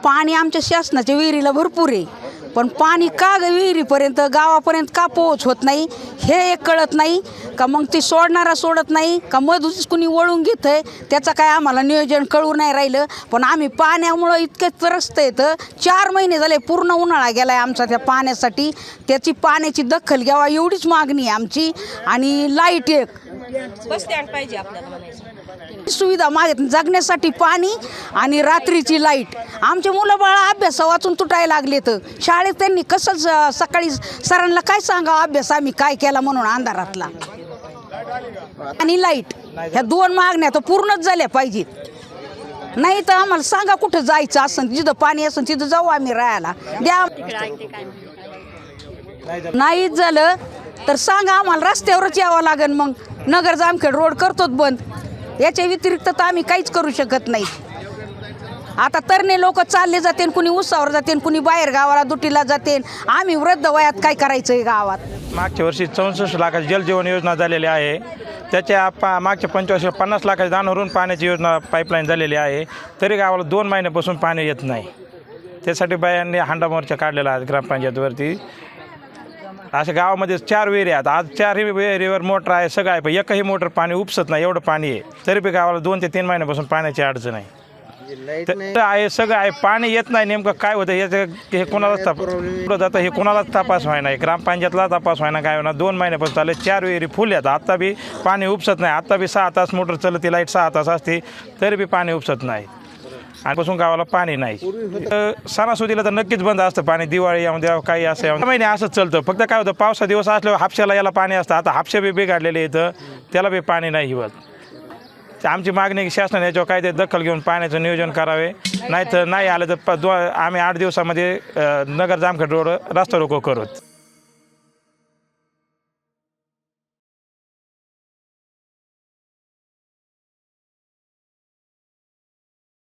पाणी आमच्या शासनाच्या विहिरीला भरपूर आहे, पण पाणी का विहिरीपर्यंत गावापर्यंत का पोहोच होत नाही हे एक कळत नाही का. मग ती सोडणारा सोडत नाही का, मधूनच कुणी वळून घेत आहे, त्याचं काय आम्हाला नियोजन कळू नाही राहिलं. पण आम्ही पाण्यामुळं इतके त्रस्त येतं, 4 महिने झाले, पूर्ण उन्हाळा गेला आहे आमचा त्या पाण्यासाठी. त्याची पाण्याची दखल घ्यावा एवढीच मागणी आहे आमची. आणि लाईट एक बस स्टँड पाहिजे आपल्याला म्हणायचं. सुविधा मागत जगण्यासाठी पाणी आणि रात्रीची लाईट. आमचे मुलं बाळा अभ्यास वाचून तुटायला लागले, तर शाळेत त्यांनी कसं सकाळी सरांना काय सांगावं अभ्यास आम्ही काय केला म्हणून अंधारातला. आणि लाईट ह्या 2 मागण्या तर पूर्णच झाल्या पाहिजेत. नाही तर आम्हाला सांगा कुठं जायचं असं, जिथं पाणी असं तिथं जाऊ आम्ही राहायला द्या. नाहीच झालं तर सांगा आम्हाला, रस्त्यावरच यावं लागेल. मग नगर जामखेड रोड करतोच बंद, याच्या व्यतिरिक्त तर आम्ही काहीच करू शकत नाही. आता तरणे लोक चालले जाते, कुणी उसावर जाते, कुणी बाहेर गावाला दुटीला जाते. आम्ही वृद्ध वयात काय करायचं आहे गावात. मागच्या वर्षी 64 लाखाची जलजीवन योजना झालेली आहे. त्याच्या मागच्या 50 लाखाच्या दानावरून पाण्याची योजना पाईपलाईन झालेली आहे. तरी गावाला 2 महिन्यापासून पाणी येत नाही. त्यासाठी बायांनी हांडा मोर्चा काढलेला आहे ग्रामपंचायतीवरती. अशा गावामध्ये 4 विहिरी आहेत. आज 4ही विहिरीवर मोटर आहे, सगळं आहे, पण एकही मोटर पाणी उपसत नाही, एवढं पाणी आहे. तरी बी गावाला 2 ते 3 महिन्यापासून पाण्याची अडचण आहे. तर आहे, सगळं आहे, पाणी येत नाही. नेमकं काय होतं याचं हे कोणालाच जातं, हे कोणालाच तपास व्हाय नाही. ग्रामपंचायतला तपास व्हाय ना, काय होणार. 2 महिन्यापासून चालले, 4 विहिरी फुल आहेत. आत्ता बी पाणी उपसत नाही. आत्ता बी 6 तास मोटर चालते, लाईट 6 तास असते, तरी बी पाणी उपसत नाही. आणि पासून गावाला पाणी नाही. सणासुदीला तर नक्कीच बंद असतं पाणी. दिवाळी यामध्ये काही असं महिने असंच चालतं. फक्त काय होतं, पावसा दिवस असल्यावर हापशाला याला पाणी असतं. आता हापशा बी बिघडलेले येतं, त्याला बी पाणी नाही होत. आमची मागणी की शासनाने याच्यावर काहीतरी दखल घेऊन पाण्याचं नियोजन करावे. नाहीतर नाही आलं तर आम्ही 8 दिवसामध्ये नगर जामखेड रोड रस्ता रोको करू.